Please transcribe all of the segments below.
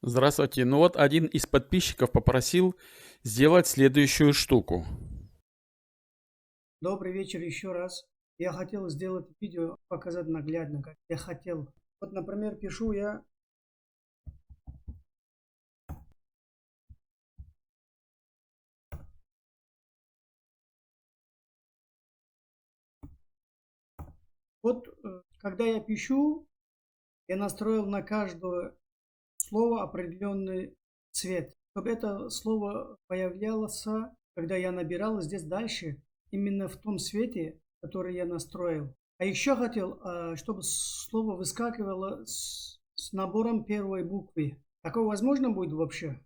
Здравствуйте. Ну вот один из подписчиков попросил сделать следующую штуку. Добрый вечер еще раз. Я хотел сделать видео, показать наглядно, как я хотел. Вот, например, пишу я, вот когда я пишу, я настроил на каждое слово определенный цвет, чтобы это слово появлялось, когда я набирал здесь дальше, именно в том цвете, который я настроил. А еще хотел, чтобы слово выскакивало с набором первой буквы. Такое возможно будет вообще?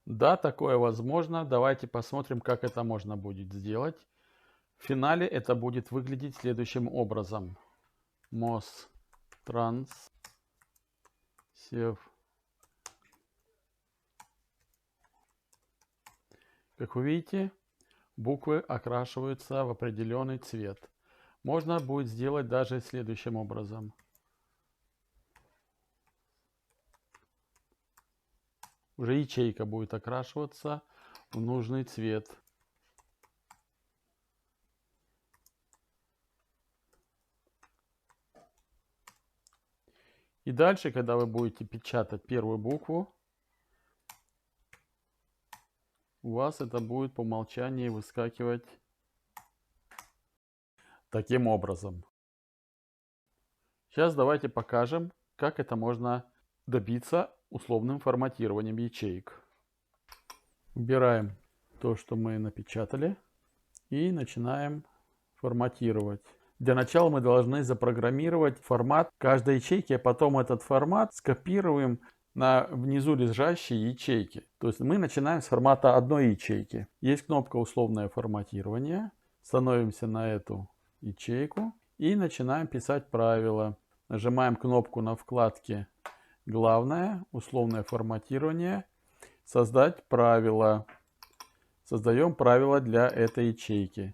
Да, такое возможно. Давайте посмотрим, как это можно будет сделать. В финале это будет выглядеть следующим образом. Mos trans sev. Как вы видите, буквы окрашиваются в определенный цвет. Можно будет сделать даже следующим образом. Уже ячейка будет окрашиваться в нужный цвет. И дальше, когда вы будете печатать первую букву, у вас это будет по умолчанию выскакивать таким образом. Сейчас давайте покажем, как это можно добиться условным форматированием ячеек. Убираем то, что мы напечатали, и начинаем форматировать. Для начала мы должны запрограммировать формат каждой ячейки, а потом этот формат скопируем на внизу лежащие ячейки. То есть мы начинаем с формата одной ячейки. Есть кнопка «Условное форматирование». Становимся на эту ячейку и начинаем писать правила. Нажимаем кнопку на вкладке «Главное», «Условное форматирование», «Создать правила». Создаем правила для этой ячейки.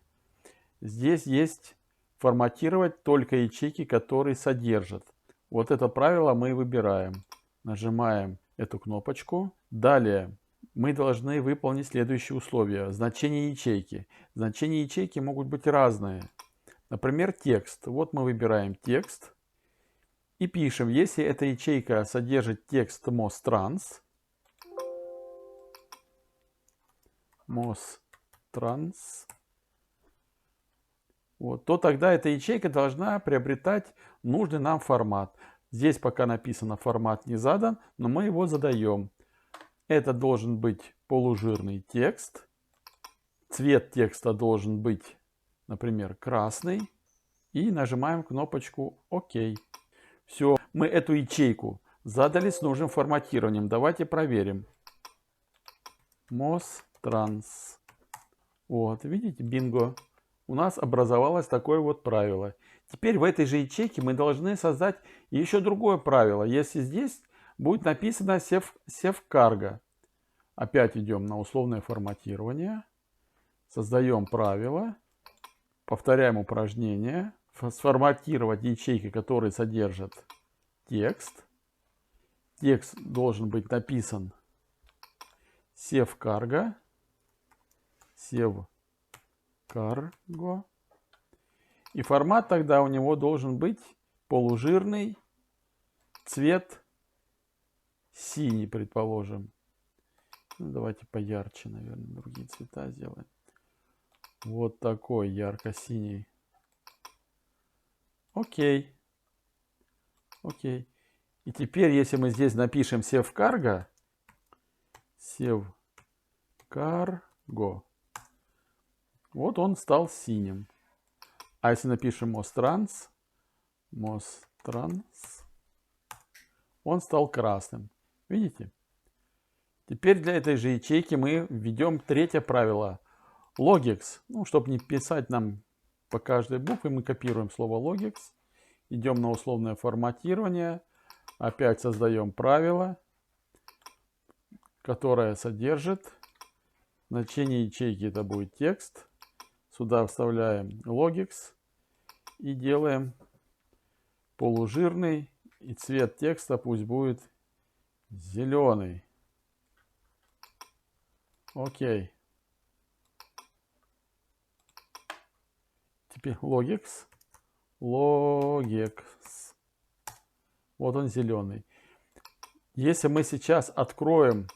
Здесь есть форматировать только ячейки, которые содержат. Вот это правило мы выбираем. Нажимаем эту кнопочку. Далее мы должны выполнить следующие условия. Значение ячейки. Значения ячейки могут быть разные. Например, текст. Вот мы выбираем текст. И пишем, если эта ячейка содержит текст MOS trans, вот, то тогда эта ячейка должна приобретать нужный нам формат. Здесь пока написано формат не задан, но мы его задаем. Это должен быть полужирный текст. Цвет текста должен быть, например, красный. И нажимаем кнопочку ОК. Все, мы эту ячейку задали с нужным форматированием. Давайте проверим. MOS trans. Вот, видите, бинго. У нас образовалось такое вот правило. Теперь в этой же ячейке мы должны создать еще другое правило. Если здесь будет написано sevcargo. Опять идем на условное форматирование. Создаем правило. Повторяем упражнение. Сформатировать ячейки, которые содержат текст. Текст должен быть написан sevcargo. Sevcargo. И формат тогда у него должен быть полужирный, цвет синий, предположим. Ну, давайте поярче, наверное, другие цвета сделаем. Вот такой ярко-синий. Окей. Окей. И теперь, если мы здесь напишем sevcargo, вот он стал синим. А если напишем MOS trans, он стал красным. Видите? Теперь для этой же ячейки мы введем третье правило. Logix. Ну, чтобы не писать нам по каждой букве, мы копируем слово logix. Идем на условное форматирование. Опять создаем правило, которое содержит значение ячейки. Это будет текст. Сюда вставляем logix и делаем полужирный. И цвет текста пусть будет Зеленый. Окей. Теперь logix. Logix. Вот он зеленый. Если мы сейчас откроем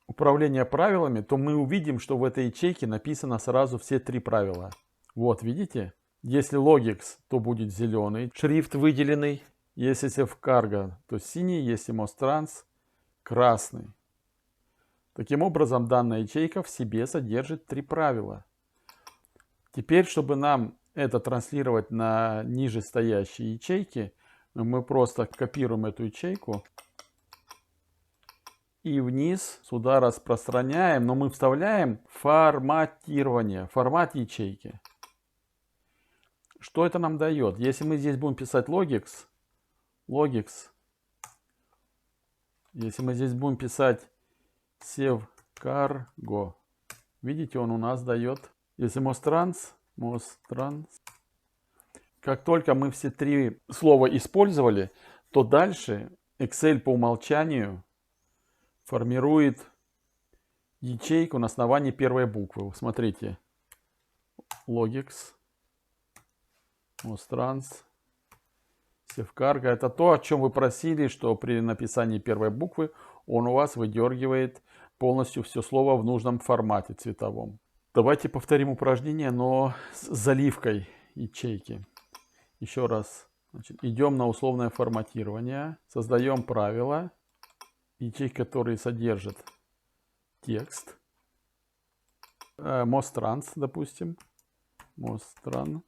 управление правилами, то мы увидим, что в этой ячейке написано сразу все 3 правила. Вот, видите? Если logix, то будет зеленый, шрифт выделенный. Если SafeCargo, то синий. Если MostTrans, красный. Таким образом, данная ячейка в себе содержит 3 правила. Теперь, чтобы нам это транслировать на нижестоящие ячейки, мы просто копируем эту ячейку и вниз сюда распространяем, но мы вставляем форматирование, формат ячейки. Что это нам дает? Если мы здесь будем писать logix, если мы здесь будем писать SafeCargo, видите, он у нас дает. Если MostTrans, как только мы все 3 слова использовали, то дальше Excel по умолчанию формирует ячейку на основании первой буквы. Смотрите. Logix, MostTrans, SafeCargo. Это то, о чем вы просили, что при написании первой буквы он у вас выдергивает полностью все слово в нужном формате цветовом. Давайте повторим упражнение, но с заливкой ячейки. Еще раз. Значит, идем на условное форматирование. Создаем правила. Ячейки, которые содержат текст. MostTrans, допустим. MostTrans.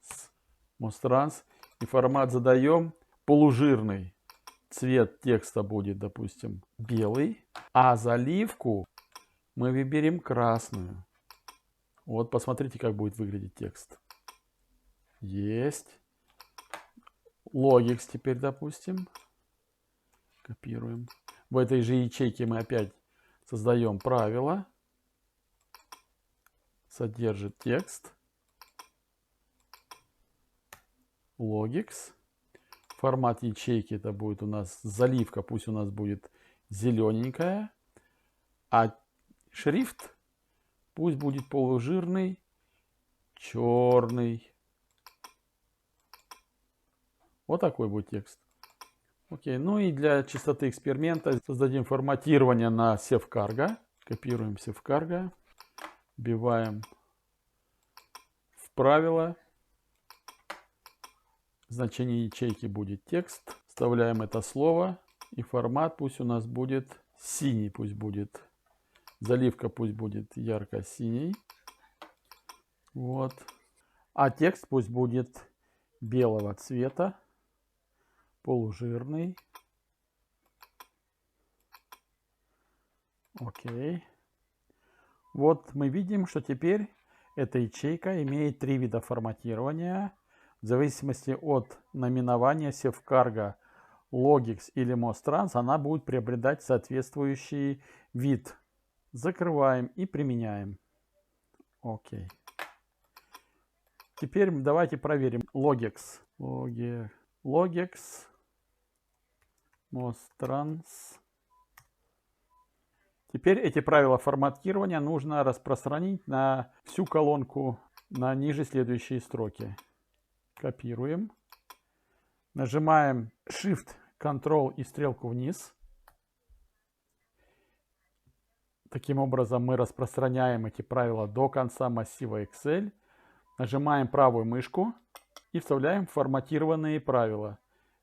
И формат задаем полужирный. Цвет текста будет, допустим, белый. А заливку мы выберем красную. Вот посмотрите, как будет выглядеть текст. Есть. Logix теперь, допустим. Копируем. В этой же ячейке мы опять создаем правила. Содержит текст. Logix. Формат ячейки это будет у нас заливка. Пусть у нас будет зелененькая. А шрифт пусть будет полужирный, черный. Вот такой будет текст. Окей, ну и для чистоты эксперимента создадим форматирование на SafeCargo. Копируем SafeCargo. Вбиваем в правила. Значение ячейки будет текст. Вставляем это слово. И формат пусть у нас будет синий. Пусть будет. Заливка пусть будет ярко-синий. Вот. А текст пусть будет белого цвета. Полужирный. Окей. Вот мы видим, что теперь эта ячейка имеет 3 вида форматирования. В зависимости от наименования SafeCargo, Logix или MostTrans, она будет приобретать соответствующий вид. Закрываем и применяем. Окей. Теперь давайте проверим Logix. Logix. MostTrans. Теперь эти правила форматирования нужно распространить на всю колонку на ниже следующие строки. Копируем. Нажимаем Shift, Ctrl и стрелку вниз. Таким образом мы распространяем эти правила до конца массива Excel. Нажимаем правую мышку и вставляем форматированные правила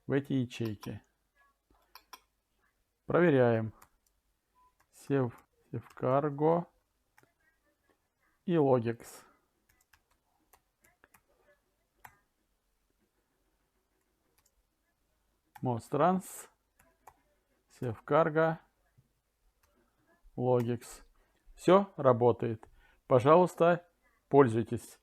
в эти ячейки. Проверяем. SafeCargo и Logix. MostTrans, SafeCargo, Logix. Все работает. Пожалуйста, пользуйтесь.